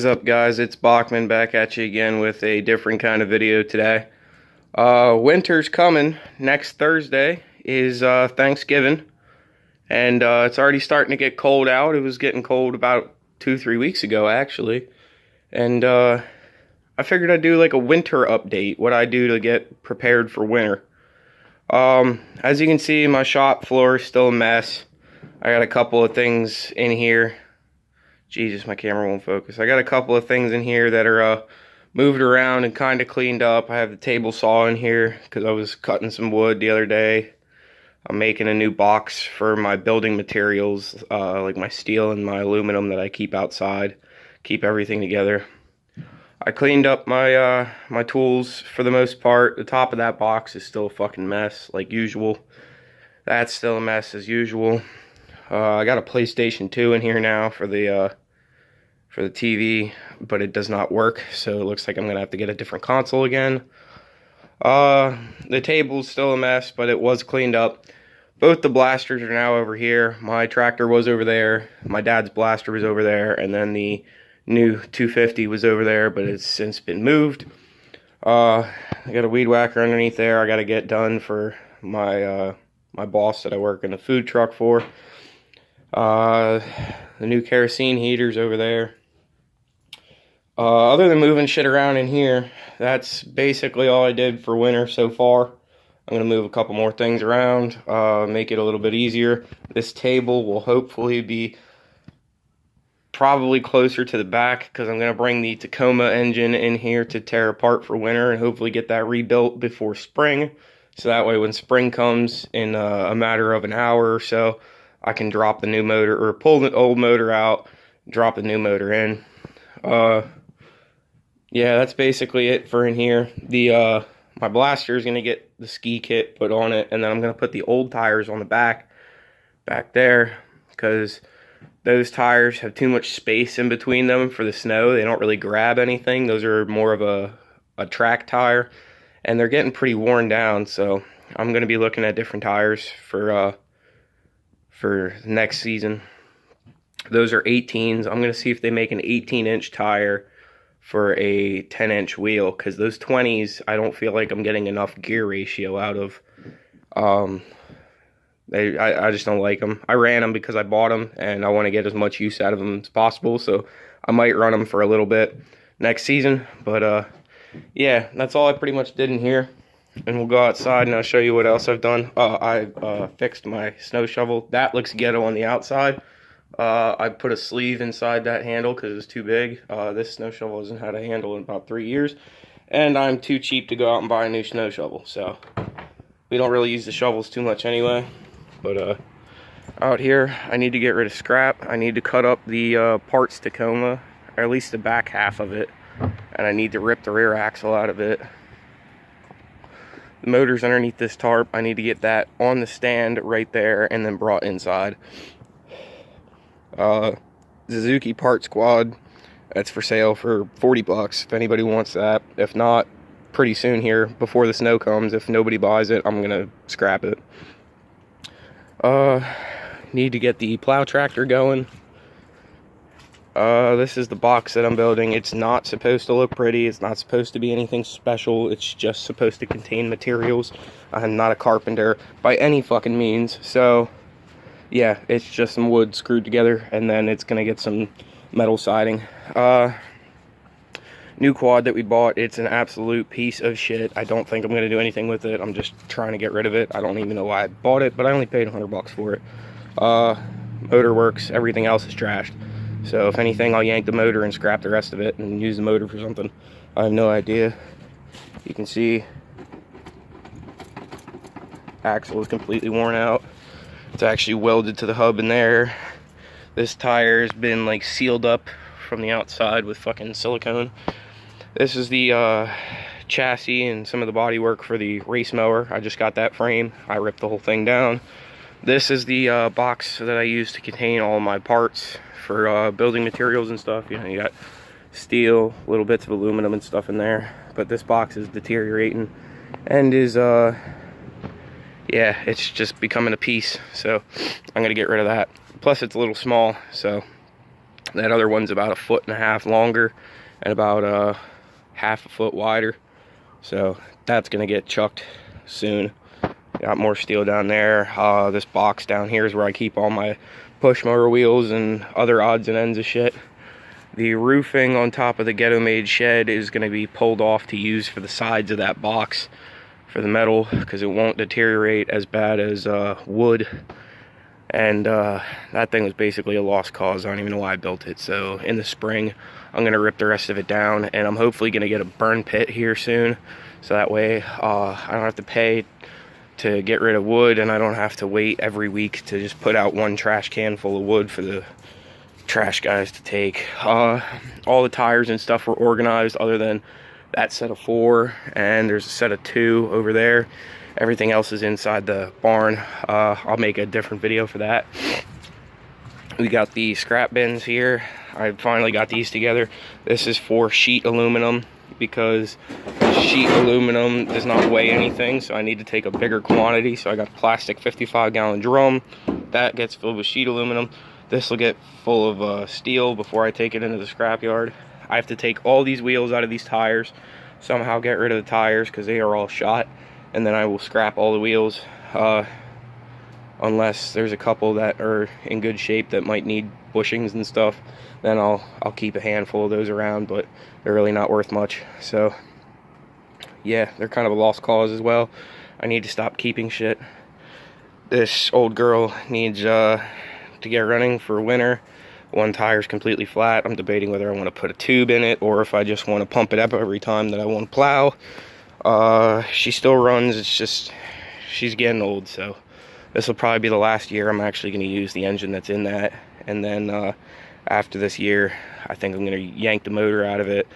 What's up, guys? It's Bachman back at you again with a different kind of video today. Winter's coming. Next Thursday is Thanksgiving, and it's already starting to get cold out. It was getting cold about 2-3 weeks ago, actually, and I figured I'd do like a winter update, what I do to get prepared for winter. As you can see, my shop floor is still a mess. I got a couple of things in here. Jesus, my camera won't focus. I got a couple of things in here that are moved around and kind of cleaned up. I have the table saw in here because I was cutting some wood the other day. I'm making a new box for my building materials, like my steel and my aluminum that I keep outside, keep everything together. I cleaned up my my tools for the most part. The top of that box is still a fucking mess, like usual. That's still a mess as usual. I got a PlayStation 2 in here now for the TV, but it does not work, so it looks like I'm gonna have to get a different console again. The table's still a mess, but it was cleaned up. Both the blasters are now over here. My tractor was over there, my dad's blaster was over there, and then the new 250 was over there, but it's since been moved. I got a weed whacker underneath there I gotta get done for my my boss that I work in a food truck for. The new kerosene heater's over there. Other than moving shit around in here, that's basically all I did for winter so far. I'm going to move a couple more things around, make it a little bit easier. This table will hopefully be probably closer to the back because I'm going to bring the Tacoma engine in here to tear apart for winter and hopefully get that rebuilt before spring. So that way when spring comes in a matter of an hour or so, I can drop the new motor, or pull the old motor out, drop the new motor in. Yeah, that's basically it for in here. The my blaster is gonna get the ski kit put on it, and then I'm gonna put the old tires on the back there, because those tires have too much space in between them for the snow. They don't really grab anything. Those are more of a track tire, and they're getting pretty worn down. So I'm gonna be looking at different tires for next season. Those are 18s. I'm gonna see if they make an 18-inch tire for a 10-inch wheel, because those 20s I don't feel like I'm getting enough gear ratio out of. I just don't like them. I ran them because I bought them and I want to get as much use out of them as possible, so I might run them for a little bit next season. But yeah, that's all I pretty much did in here, and we'll go outside and I'll show you what else I've done. I fixed my snow shovel. That looks ghetto on the outside. I put a sleeve inside that handle because it was too big. This snow shovel hasn't had a handle in about 3 years, and I'm too cheap to go out and buy a new snow shovel, so we don't really use the shovels too much anyway. But out here I need to get rid of scrap. I need to cut up the parts Tacoma, or at least the back half of it, and I need to rip the rear axle out of it. The motor's underneath this tarp. I need to get that on the stand right there and then brought inside. Suzuki Part Squad, that's for sale for 40 bucks if anybody wants that. If not, pretty soon here before the snow comes, if nobody buys it, I'm gonna scrap it. Need to get the plow tractor going. This is the box that I'm building. It's not supposed to look pretty. It's not supposed to be anything special. It's just supposed to contain materials. I'm not a carpenter by any fucking means, so yeah, it's just some wood screwed together, and then it's gonna get some metal siding. New quad that we bought, it's an absolute piece of shit. I don't think I'm gonna do anything with it. I'm just trying to get rid of it. I don't even know why I bought it, but I only paid 100 bucks for it. Motor works, everything else is trashed. So if anything, I'll yank the motor and scrap the rest of it and use the motor for something. I have no idea. You can see axle is completely worn out. It's actually welded to the hub in there. This tire has been like sealed up from the outside with fucking silicone. This is the chassis and some of the body work for the race mower. I just got that frame. I ripped the whole thing down. This is the box that I use to contain all my parts for building materials and stuff. You know, you got steel, little bits of aluminum and stuff in there. But this box is deteriorating and is yeah, it's just becoming a piece, so I'm gonna get rid of that. Plus it's a little small, so That other one's about 1.5 foot longer and about 1/2 foot wider. So that's gonna get chucked soon. Got more steel down there. This box down here is where I keep all my push mower wheels and other odds and ends of shit. The roofing on top of the Ghetto Made shed is going to be pulled off to use for the sides of that box for the metal, because it won't deteriorate as bad as wood. And that thing was basically a lost cause. I don't even know why I built it. So in the spring, I'm going to rip the rest of it down, and I'm hopefully going to get a burn pit here soon. So that way I don't have to pay to get rid of wood, and I don't have to wait every week to just put out one trash can full of wood for the trash guys to take. All the tires and stuff were organized other than that set of 4, and there's a set of 2 over there. Everything else is inside the barn. I'll make a different video for that. We got the scrap bins here. I finally got these together. This is for sheet aluminum, because sheet aluminum does not weigh anything, so I need to take a bigger quantity. So I got a plastic 55-gallon drum that gets filled with sheet aluminum. This will get full of steel before I take it into the scrapyard. I have to take all these wheels out of these tires, somehow get rid of the tires because they are all shot, and then I will scrap all the wheels, unless there's a couple that are in good shape that might need bushings and stuff. Then I'll keep a handful of those around, but they're really not worth much. So yeah, they're kind of a lost cause as well. I need to stop keeping shit. This old girl needs to get running for winter. One tire's completely flat. I'm debating whether I want to put a tube in it or if I just want to pump it up every time that I want to plow. She still runs. It's just she's getting old, so this will probably be the last year I'm actually going to use the engine that's in that. And then after this year, I think I'm going to yank the motor out of it,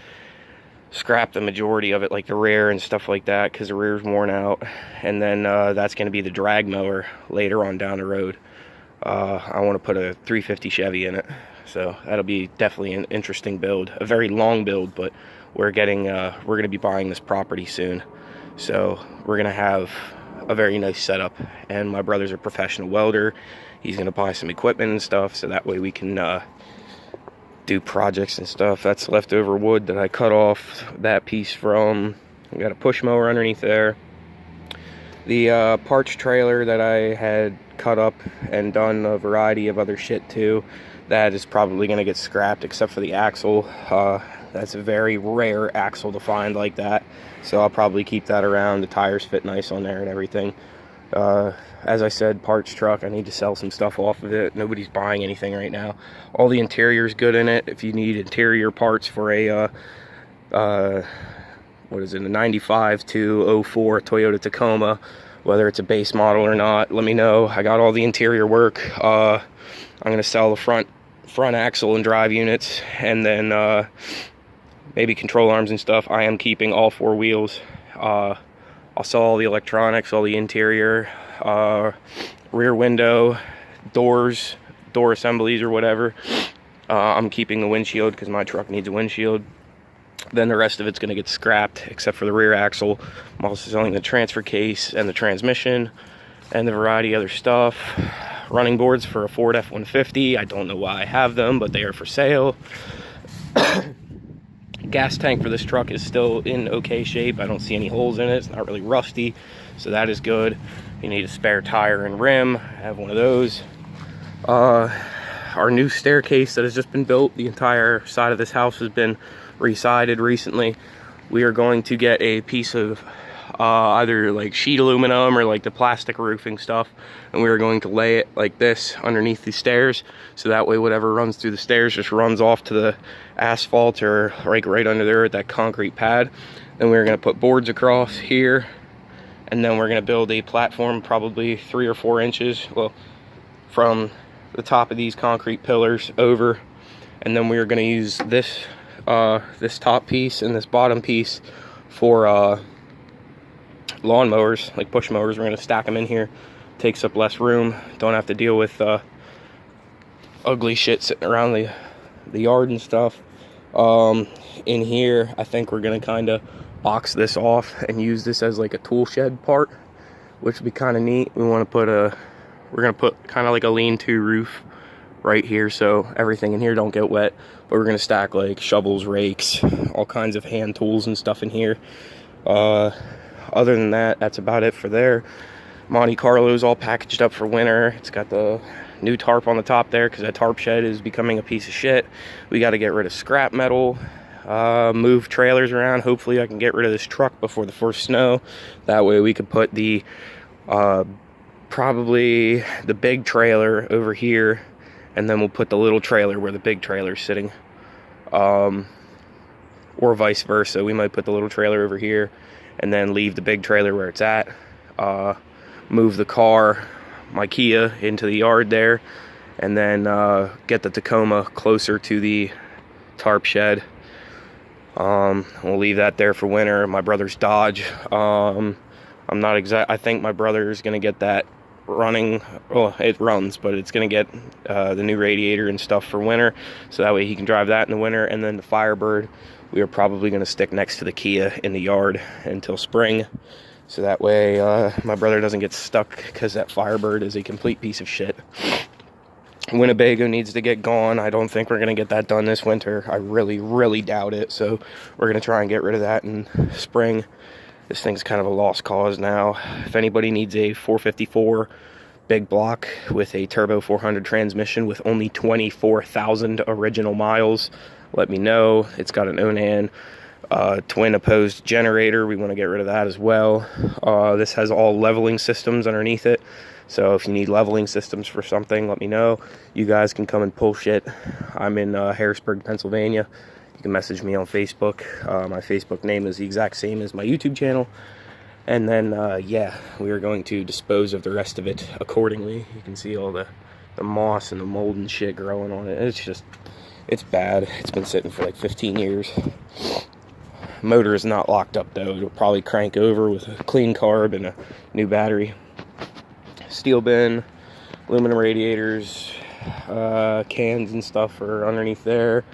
scrap the majority of it, like the rear and stuff like that, because the rear's worn out. And then that's going to be the drag mower later on down the road. I want to put a 350 Chevy in it, so that'll be definitely an interesting build, a very long build. But we're going to be buying this property soon, so we're going to have a very nice setup. And my brother's a professional welder. He's going to buy some equipment and stuff, so that way we can do projects and stuff. That's leftover wood that I cut off that piece from. We got a push mower underneath there. The parts trailer that I had cut up and done a variety of other shit to, that is probably going to get scrapped, except for the axle. That's a very rare axle to find like that, so I'll probably keep that around. The tires fit nice on there and everything. As I said, parts truck, I need to sell some stuff off of it. Nobody's buying anything right now. All the interior is good in it. If you need interior parts for a what is it, a 95 to 04 Toyota Tacoma, whether it's a base model or not, let me know. I got all the interior work. I'm gonna sell the front axle and drive units, and then maybe control arms and stuff. I am keeping all 4 wheels. I'll sell all the electronics, all the interior, rear window, doors, door assemblies or whatever. I'm keeping the windshield because my truck needs a windshield. Then the rest of it's going to get scrapped, except for the rear axle. I'm also selling the transfer case and the transmission and the variety of other stuff. Running boards for a Ford F-150. I don't know why I have them, but they are for sale. Gas tank for this truck is still in okay shape. I don't see any holes in it. It's not really rusty, so that is good. If you need a spare tire and rim, I have one of those. Our new staircase that has just been built, the entire side of this house has been re-sided recently. We are going to get a piece of either like sheet aluminum or like the plastic roofing stuff, and we are going to lay it like this underneath the stairs, so that way whatever runs through the stairs just runs off to the asphalt or like right under there at that concrete pad. Then we're going to put boards across here, and then we're going to build a platform probably 3 or 4 inches, well, from the top of these concrete pillars over, and then we are going to use this this top piece and this bottom piece for lawnmowers, like push mowers. We're going to stack them in here. Takes up less room. Don't have to deal with ugly shit sitting around the yard and stuff. In here, I think we're going to kind of box this off and use this as like a tool shed part, which would be kind of neat. We want to put we're going to put kind of like a lean-to roof right here so everything in here don't get wet. But we're gonna stack like shovels, rakes, all kinds of hand tools and stuff in here. Other than that, that's about it for there. Monte Carlo's all packaged up for winter. It's got the new tarp on the top there because that tarp shed is becoming a piece of shit. We got to get rid of scrap metal, move trailers around. Hopefully I can get rid of this truck before the first snow. That way we could put the probably the big trailer over here, and then we'll put the little trailer where the big trailer's sitting, or vice versa. We might put the little trailer over here and then leave the big trailer where it's at. Move the car, my Kia, into the yard there, and then get the Tacoma closer to the tarp shed. We'll leave that there for winter. My brother's Dodge, I'm not exact. I think my brother is gonna get that running. Well, it runs, but it's gonna get the new radiator and stuff for winter, so that way he can drive that in the winter. And then the Firebird, we are probably gonna stick next to the Kia in the yard until spring, so that way my brother doesn't get stuck, because that Firebird is a complete piece of shit. Winnebago needs to get gone. I don't think we're going to get that done this winter. I really doubt it. So we're going to try and get rid of that in spring. This thing's kind of a lost cause now. If anybody needs a 454 big block with a turbo 400 transmission with only 24,000 original miles, let me know. It's got an Onan twin opposed generator. We want to get rid of that as well. This has all leveling systems underneath it. So if you need leveling systems for something, let me know. You guys can come and pull shit. I'm in Harrisburg, Pennsylvania. You can message me on Facebook. My Facebook name is the exact same as my YouTube channel. And then, yeah, we are going to dispose of the rest of it accordingly. You can see all the moss and the mold and shit growing on it. It's bad. It's been sitting for like 15 years. Motor is not locked up though. It'll probably crank over with a clean carb and a new battery. Steel bin, aluminum radiators, cans and stuff are underneath there.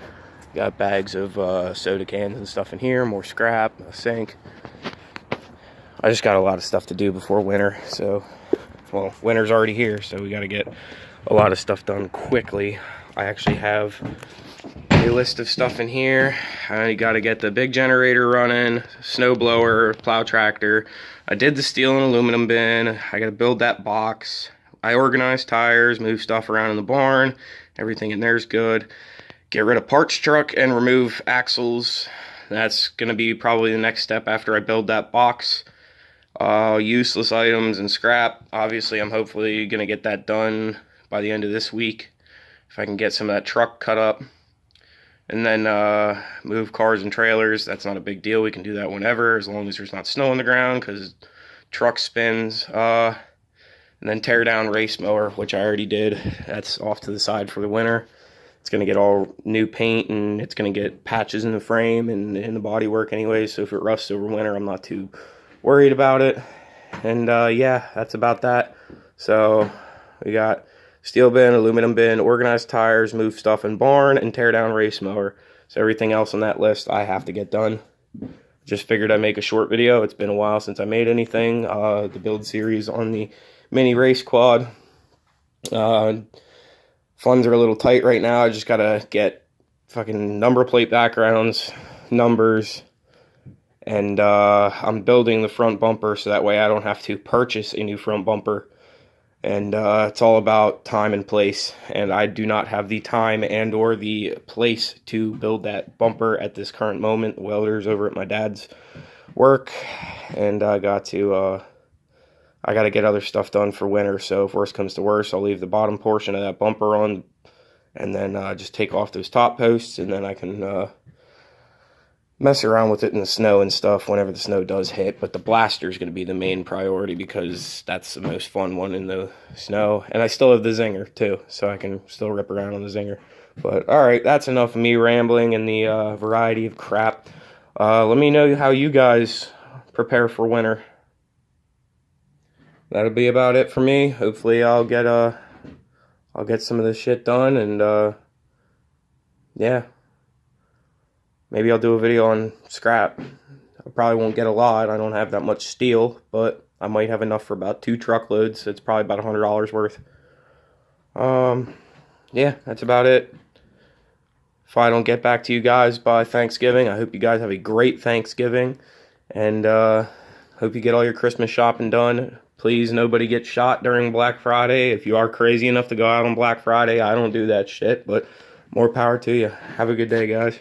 Got bags of soda cans and stuff in here, more scrap, a sink. I just got a lot of stuff to do before winter, so, well, winter's already here, so we got to get a lot of stuff done quickly. I actually have a list of stuff in here. I got to get the big generator running, snow blower, plow tractor. I did the steel and aluminum bin. I got to build that box. I organized tires, move stuff around in the barn. Everything in there is good. Get rid of parts truck and remove axles. That's going to be probably the next step after I build that box. Useless items and scrap. Obviously, I'm hopefully going to get that done by the end of this week, if I can get some of that truck cut up. And then move cars and trailers. That's not a big deal. We can do that whenever, as long as there's not snow on the ground, because truck spins. And then tear down race mower, which I already did. That's off to the side for the winter. It's going to get all new paint, and it's going to get patches in the frame and in the bodywork anyway. So if it rusts over winter, I'm not too worried about it. And yeah, that's about that. So we got steel bin, aluminum bin, organized tires, move stuff in barn, and tear down race mower. So everything else on that list I have to get done. Just figured I'd make a short video. It's been a while since I made anything. The build series on the mini race quad. Funds are a little tight right now. I just gotta get fucking number plate backgrounds, numbers, and I'm building the front bumper so that way I don't have to purchase a new front bumper. And it's all about time and place, and I do not have the time and or the place to build that bumper at this current moment. The welder's over at my dad's work, and I got to get other stuff done for winter. So if worst comes to worst, I'll leave the bottom portion of that bumper on, and then just take off those top posts, and then I can mess around with it in the snow and stuff whenever the snow does hit. But the blaster is going to be the main priority, because that's the most fun one in the snow. And I still have the zinger too, so I can still rip around on the zinger. But alright, that's enough of me rambling and the variety of crap. Let me know how you guys prepare for winter. That'll be about it for me. Hopefully I'll get some of this shit done, and yeah. Maybe I'll do a video on scrap. I probably won't get a lot. I don't have that much steel, but I might have enough for about 2 truckloads. So it's probably about $100 worth. yeah, that's about it. If I don't get back to you guys by Thanksgiving, I hope you guys have a great Thanksgiving. And hope you get all your Christmas shopping done. Please, nobody get shot during Black Friday. If you are crazy enough to go out on Black Friday, I don't do that shit, but more power to you. Have a good day, guys.